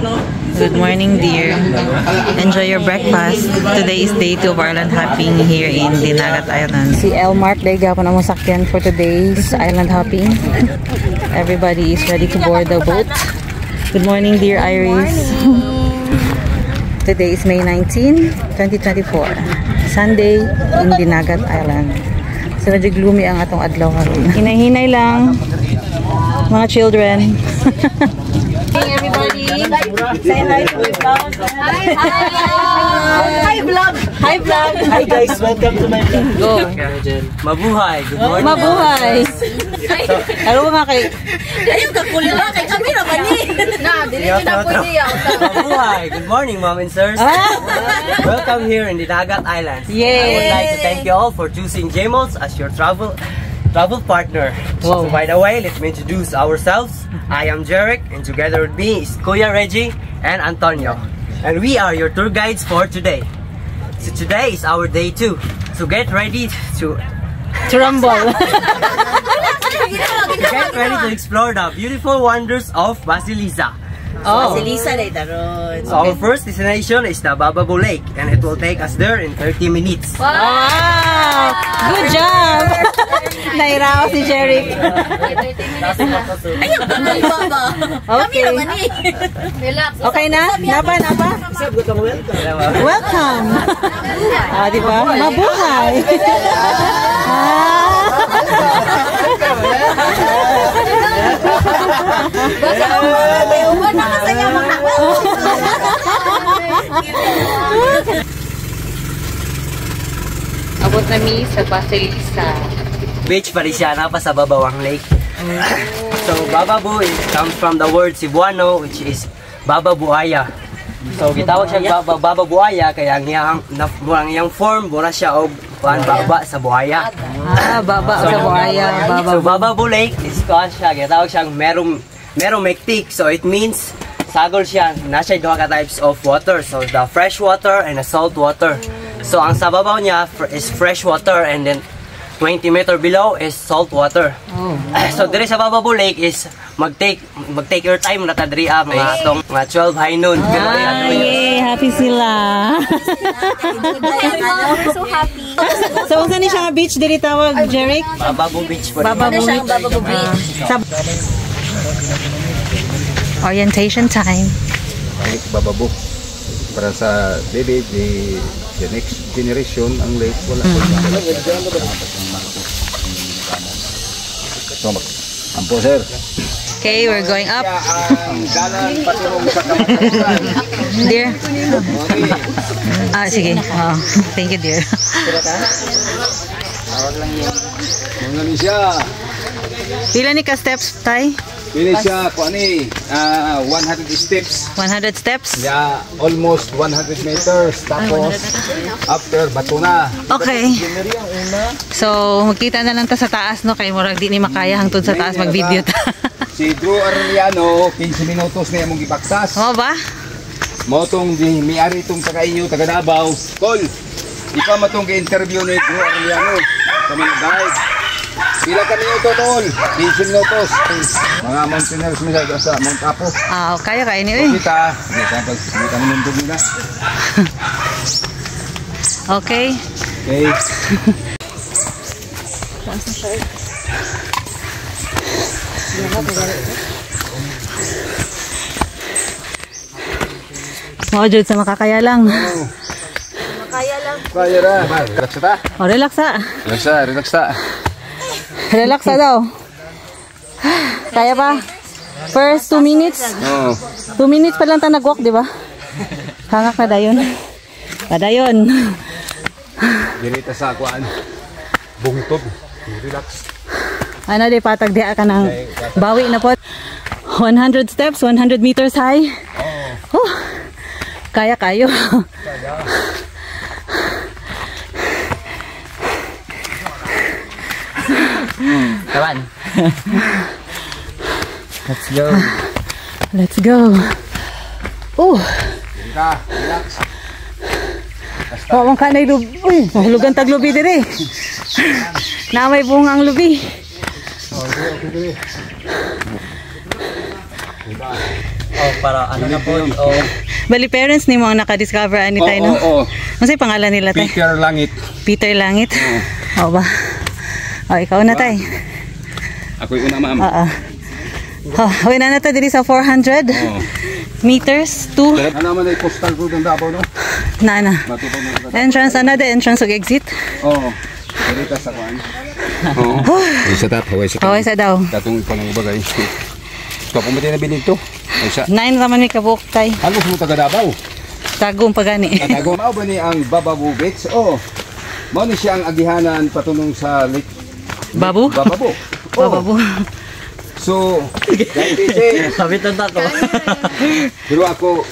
Good morning, dear. Enjoy your breakfast. Today is day 2 of island hopping here in Dinagat Island. Si Elmark, dahil gapon ang masakyan for today's island hopping. Everybody is ready to board the boat. Good morning, dear Iris. Today is May 19, 2024. Sunday in Dinagat Island. So, medyo gloomy ang atong adlaw karon. Hinay-hinay lang, mga children. Hey everybody! Say hi to my vlog! Hi vlog! Hi vlog! Hi guys! Welcome to my vlog! Go! Mabuhay! Good morning! Mabuhay! Ano nga kay... Ayun, kakulit ba? Kay kami naman eh! Na, dili na po niya. Mabuhay! Good morning, mom and sirs! Welcome here in Dinagat Islands. Yay! I would like to thank you all for choosing JMOLS as your travel partner. Wow. So by the way, let me introduce ourselves. I am Jeric, and together with me is Kuya Reggie and Antonio. And we are your tour guides for today. So today is our day 2. So get ready to rumble. Get ready to explore the beautiful wonders of Basilisa. Oh. Si Lisa na itaron. So our first destination is the Bababo Lake, and it will take us there in 30 minutes. Wow! Good job! Nairaw si Jeric. Ayun, kami baba. Kami Okay. naman eh. Relax. Okay na? Napa? Welcome! Ah, di ba? Mabuhay! Uwan na masaya mga. Abot na mi sa Basilisa. Beach Parisiana pa sa Babawang Lake. So Bababo comes from the word Cebuano, which is Baba Buaya. So gitawag siya Baba Buaya kaya ang iyang form mura siya og baba sa buhaya. Ah, baba sa buhaya. So Bababo Lake is siya gitawag siyang meromectic. So it means sagol siya. Nasa duha ka types of water. So the fresh water and the salt water. So ang sa babaw niya is fresh water, and then 20 meter below is salt water. Oh. So dire sa Bababo Lake is mag-take your time na tadri mga atong mga 12 high noon. Ah, yay! Happy sila! So happy. So, saan siya nga beach dili tawag, Jeric? Bababo Beach po. Bababo Beach. Bababo Beach. Orientation time. Lake Bababo para sa baby the next generation ang lake wala so ampo sir. Okay, we're going up. Dalan patunong sa kamatasan. Dear. Ah, sige. Oh, thank you, dear. Mga ni siya Pila ni ka steps, Tay? pili siya ko ani 100 steps 100 steps? ya almost 100 meters tapos after bato na. Okay. So, magkita na lang ta sa taas, no? Kay murag di ni makaya hangtod sa taas mag-video ta. Si Drew Arellano 15 minutos na imong gipaktas. Oo ba? Motong di miari itong taga inyo taga Davao. Tol, ikaw matong gi-interview ni Drew Arellano kami na guide. Pila kami ito tol? 15 minutos. Mga mountaineers misa sa Mount Apo. Ah, kaya ni eh. Kita kami nundog nila. Okay. Okay. Mo jud sa makakaya lang. Kaya ra. Relax ta. Oh, relax ah. Relax ta. Relax na daw. Kaya pa? First 2 minutes? Oh. 2 minutes pa lang tayo nag-walk, di ba? Hangak na dayon. Padayon. Dinita sa kuan. Bungtod. Relax. Ano di patag di ka ng bawi na po. 100 steps, 100 meters high. Oh. Kaya kayo. Come on. Let's go. Let's go. Oh. Relax. Oh, mong kanay lubi. Uy, mahulugan tag lubi dire. Na may bunga ang lubi. para ano na po. Bali parents ni mo ang naka-discover ani tayo no. Oo. Ano say pangalan nila tay? Peter Langit. Peter Langit. Oo ba? Oh, ikaw na tay. Ako yung una, ma'am. Oo. Oh, wala na to diri sa 400 meters to Ano naman ay postal road ng Davao, no? na. Matutong mo. Entrance another entrance ug exit. Oo. Dito sa kuan. Oo. Isa tap, haway sa Kaway sa daw. Datong ikaw ng bagay. So, pumunta na binito. Ay siya. 9 raman mi kabuk tay. Halos mo taga Davao. Tagong pagani. Tatago. Mao ba ni ang Bababu Beach? Oo. Mao ni siya ang agihanan patunong sa Lake Babu? Bababu. Babu. So, kasi, Sabi tanda ko. pero ako,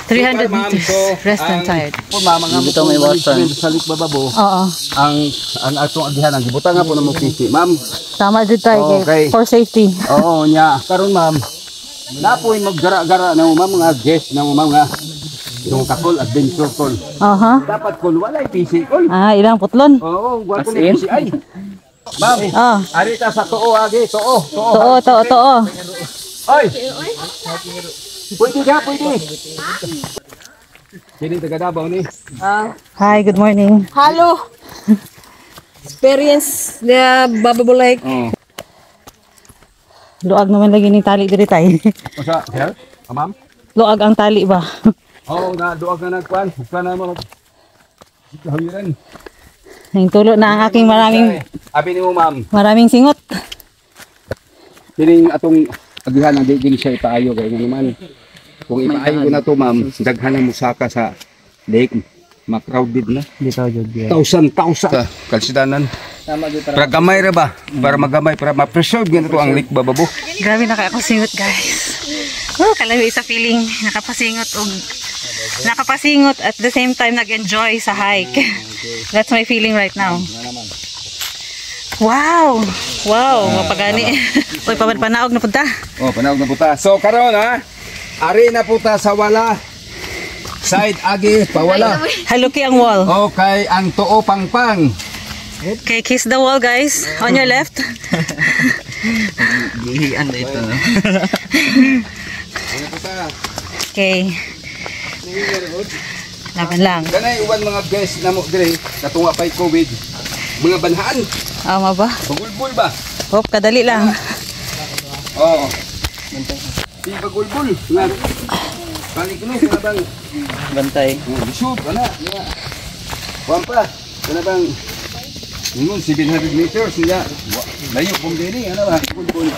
300 ma'am, meters. so, Rest and ang- tired. po mama nga mo Dito may water. sa Lake Bababu, Oo. ang atong agihanan, gibutan nga po na mo pisi. Ma'am, Tama jud tay Okay. for safety. oo niya. Karon ma'am, napoy maggara-gara na ma'am mga guest na ma'am nga yung kakol adventure call. Aha. Dapat kung walay PC call. Ilang putlon? Oo, wala ko na PC ay. Ma'am, Oh. arita sa tuo agi, tuo. Too. Oy. Pwede ka, pwede. Sini taga Davao ni. Hi, good morning. Halo. Experience na bababulay. Oo. Luag naman lagi ni tali diri tay. Masa, sir? Ma'am? Luag ang tali ba? Oo, na duag na nagkuan. Bukan na mo. Hawiran. Ang tulo na ang aking Abi ni mo, ma'am. maraming singot. Kining atong agihan ang di siya ipaayo kay naman. Kung ipaayo ko na to, ma'am, daghan na musaka sa lake. Ma-crowded na. Dito jud. Tausan. Kalsidanan. Tama jud Para gamay ra ba? Para magamay, para ma-preserve ganito to ang lake Bababu. Grabe na kaya ako singot guys. Oh, kalabi sa feeling nakapasingot at the same time nag-enjoy sa hike. That's my feeling right now. Wow! Wow, mapagani. Uy, panaog na punta. Oh, panawag na puta. So karon ha, ari na puta sa wala. Side agi pawala. Haluki ang wall. Okay, ang tuo pangpang. Okay, kiss the wall guys. On your left. Gihian na ito. Ano puta? Okay. Laban lang. Ganay uban mga guys na mo dire katunga pay COVID. Mga banhaan, Ama ba? bagulbul ba? Hop, kadali lang. Oo. Di bagulbul. Nga. Balik ko na bang Bantay. shoot ana. Wampa. Kana bang ngun 700 meters niya. Layo kung dili ano ba? Bagulbul.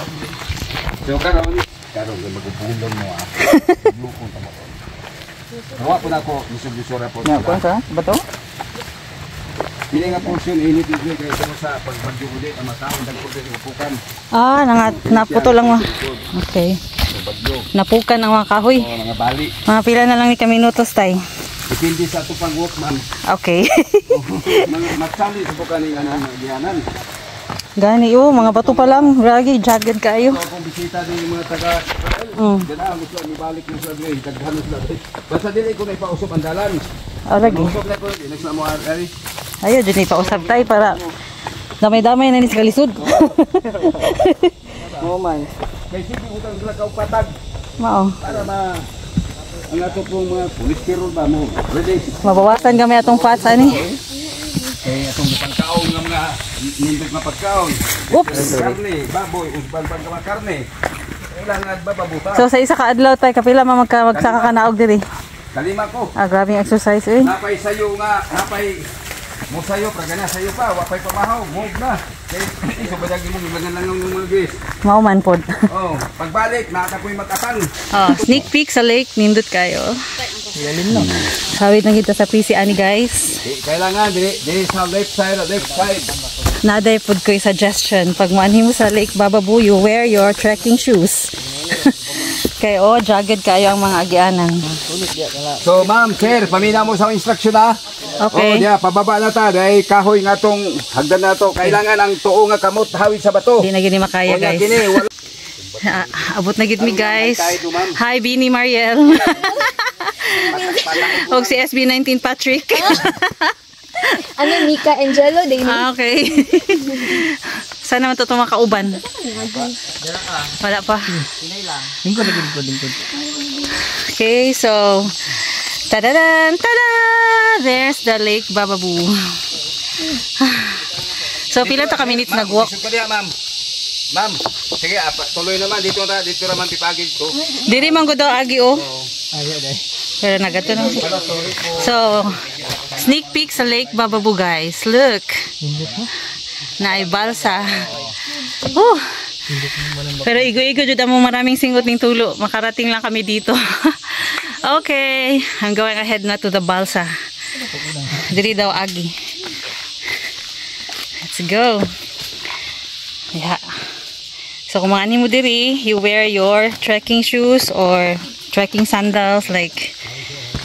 So karon ga magubulong mo ah. Lukon ta mo. Nawa po na ako, bisog-bisora po. Sa bato? Pili nga portion, init yung kaya sa pagbagyo ulit, ang matawang dagpog sa upukan. Naputo lang mo. Okay. Napukan ang mga kahoy. O mga bali. Mga pila na lang ni kami minutos tay. Depende sa ito pag-walk, ma'am. Okay. Magsali sa bukan ng gihanan. Gani mga bato pa lang. Ragi, jagged kayo. So kung bisita din yung mga taga, gana, gusto ang ibalik mo sa gray, taghanos na. Basta dili ko na ipausap ang dalan. Ragi. Usap na ko, di na mo ari. Ayaw, dyan ipausap tayo para damay-damay na ni sa kalisod. Oh man. Kaya sige utang sila kaupatag Mao. para ang ato pong mga cholesterol ba mo. Release. Mabawasan kami atong fats ani. Kaya itong pagkaon ng mga nindog na pagkaon. Oops. Karne, baboy, usban pang mga karne. Kailangan bababuta. So sa isa ka adlaw tay kapila magsaka ka naog diri. Kalima ko. Grabing exercise eh. Napay sayo nga, napay mo sayo, pragana sayo pa, wapay pamahaw, move na. Kaya iso ba dagi mo ilangan lang ng mga guys. Mao man pod. Oh, pagbalik nakakapoy matapang. Sneak peek sa lake nindot kayo. Yalim lang. Hawid na kita sa PC ani guys. Kailangan di sa left side. Naday pod ko suggestion pag maanhi mo sa Lake Bababu, you wear your trekking shoes. Kay jagged kayo ang mga agianan. So ma'am, sir, pamina mo sa instruction ha. Okay. Oh, yeah, pababa na ta dahil kahoy nga tong hagdan na to. Kailangan ang tuo nga kamot hawid sa bato. Di na gini makaya O, nya, guys. kini, wala- Abot na gid mi guys. Tayo, ma'am. Hi Bini Mariel. Og si SB19 Patrick. Ano, Mika Angelo, din. Okay. Sana man ito makauban. Wala pa. Okay, so tadadan, tada! There's the Lake Bababu. So pila ta ka minutes nag-walk? Isog ka diya, ma'am. Ma'am, sige, tuloy naman. Dito naman pipagid ko. Diri man gud daw agi oh. Pero nagato na. So, sneak peek sa Lake Bababu guys. Look. Naibalsa. Pero igo-igo jud mo maraming singot ning tulo. Makarating lang kami dito. Okay, I'm going ahead na to the balsa. Diri daw agi. Let's go. Yeah. So kung mga mo diri, you wear your trekking shoes or trekking sandals like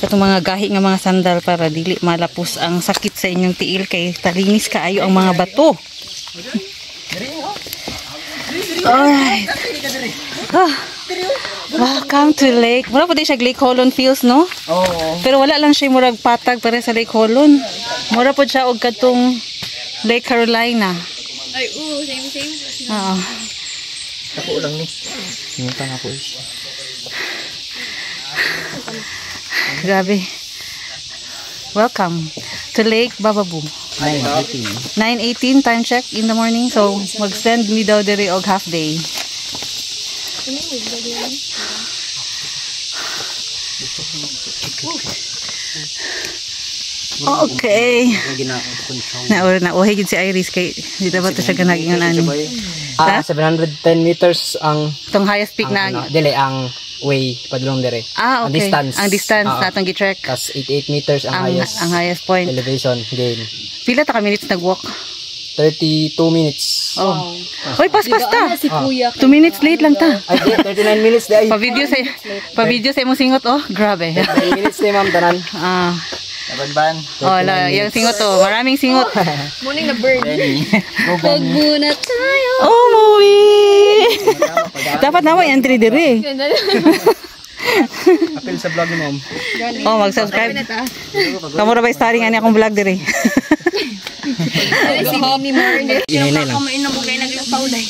itong mga gahi nga mga sandal para dili malapos ang sakit sa inyong tiil kay talinis kaayo ang mga bato. Alright. Welcome to Lake. Wala po din siya Lake Holon feels, no? Oo. Pero wala lang siya murag patag para sa Lake Holon. Mura po siya og katong Lake Carolina. Ay, same. Oo. Ako lang ni. Yung tanga ko is. Grabe. Welcome to Lake Bababu. 9:18 time check in the morning. So, mag-stand ni daw diri og half day. Okay. Nauhay gid si Iris kay di dapat siya ganagingon ani. 710 meters ang Tong highest peak na dili ang way padulong dire. Okay. Ang distance na atong gi-trek. Tas 88 meters ang highest point. Elevation gain. Pila ta ka minutes nag-walk? 32 minutes. Oh. Hoy, pas ta. Si Kuya. 2 minutes late lang ta. Ay, 39 minutes di ay. Pa-video sa imong singot oh. Grabe. 9 minutes ni ma'am tanan. Ban. Oh, yung singot to. Maraming singot. Morning na bird. Huwag muna tayo. Oh, movie. Dapat na mo entry dire. Apil sa vlog ni ma'am. Oh, mag-subscribe. Kamu ra ba starring ani akong vlog dire? Si Mimi Marne. Kumain na mo kayo naglapaulay.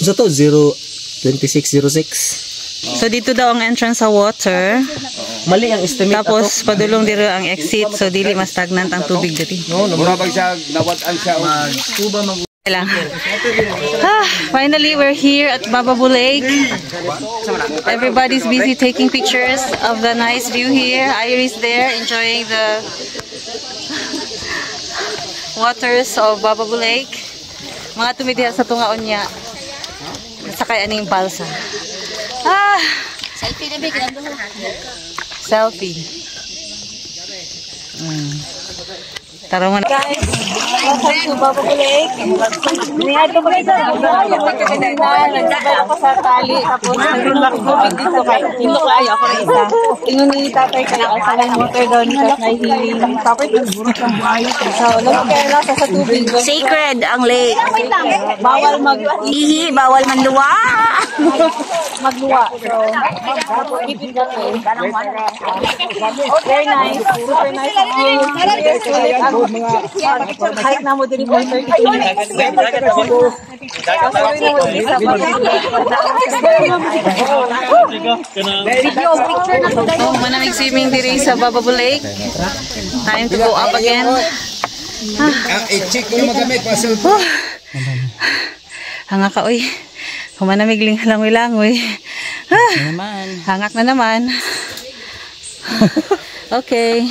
So to 02606. So dito daw ang entrance sa water. Mali ang estimate. Tapos padulong dito ang exit. So dili mas stagnant ang tubig dito. Mura bang siya, nawatan siya. Lang. Finally, we're here at Bababu Lake. Everybody's busy taking pictures of the nice view here. Iris there enjoying the waters of Bababu Lake. Mga tumidiha sa tungaon niya. Sakay aning balsa. Selfie na bigyan doon. Selfie. Tara mo na. Guys, welcome to Bababu Lake. Niyad ko kayo sa nagsabay ako sa tali. Tapos nag-tubig dito kay Tilo kayo. Ako na isa. Ingon ni tatay ka na sa ng motor doon kasi may healing property. So, lagi kayo lang sa tubig. Sacred ang lake. Bawal Ihi, bawal manluwa. magluwa. So, very nice. Super nice. Kahit na mo din po 32 minutes. Manamig swimming diri sa Bababu Lake. Time to go up again. I-check ko yung magamit. Hanga ka, uy. Kumanamig langoy-langoy. Hangak na naman. Okay.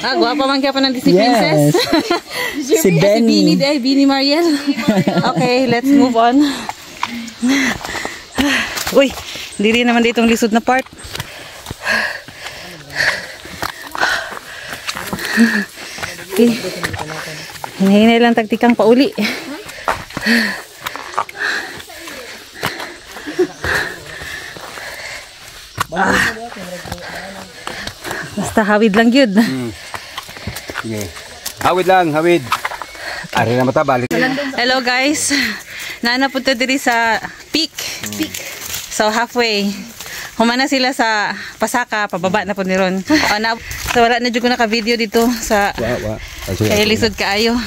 Guwapa man kaya pa ng Disney Princess. Si Benny. Bini Mariel. Okay, let's move on. Uy, hindi rin naman ditong lisod na part. Okay. Hinahinay lang taktikang pauli. Basta hawid lang yun. Hawid lang, hawid. Ari na mata, balik. Hello guys. Nanapunta diri sa peak. So halfway. Humana sila sa Pasaka, pababa na po ni Ron. So wala na jud ko naka-video dito sa kay lisod kaayo.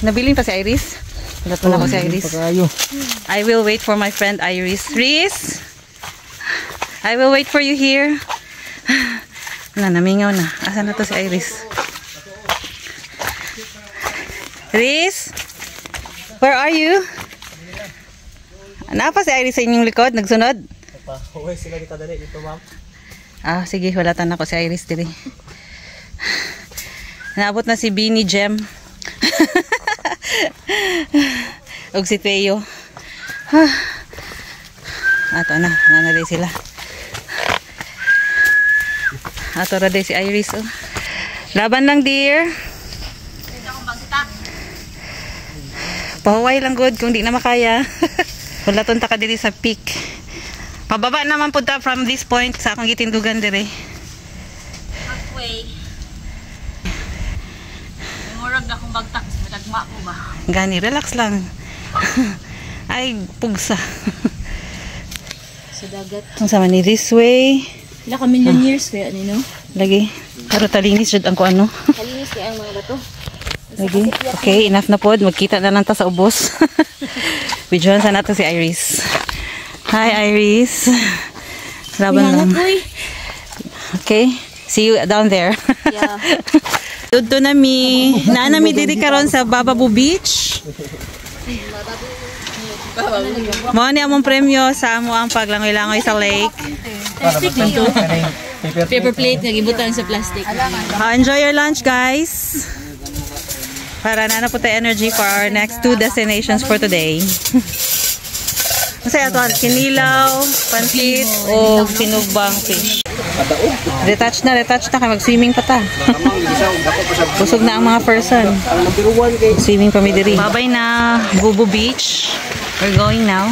Nabilin pa si Iris. Wala pa na ko si Iris. I will wait for my friend Iris. Riz, I will wait for you here. Namingaw na. Asan na to si Iris? Riz, where are you? Napa si Iris sa inyong likod? Nagsunod? Huwag sila dito ma'am. Ah, sige. Walatan ako si Iris diri. Naabot na si Beanie Gem. Ug si Teo. Ato na. Nanalay sila. Ato ra si Iris. Oh. Laban lang, dear. Pahuway lang good kung di na makaya. Wala tunta ka diri sa peak. Pababa naman punta from this point sa akong gitindugan diri. Halfway. Murag na akong bagtak. Nagma ko ba? Gani, relax lang. Ay, pugsa. Sa dagat. Ang sama ni this way. Ila ka million years kaya no? Lagi. Pero talinis jud ang kuano. Kalinis kaya ang mga bato. Lagi. Okay, enough na pod. Magkita na lang ta sa ubos. Videohan sa nato si Iris. Hi, Iris. Laban lang. Okay. See you down there. Yeah. Dudto na mi. Naanami diri karon sa Bababu Beach. Mo ni among premyo sa amo ang paglangoy-langoy sa lake. Paper plate nga gibutan sa plastic. Enjoy your lunch, guys. Para na po tayo energy for our next 2 destinations for today. Masaya ito, kinilaw, pansit, o pinugbang fish. Retouch na kay mag-swimming pa ta. Busog na ang mga person. Swimming pa mi diri. Babay na, Bubu Beach. We're going now.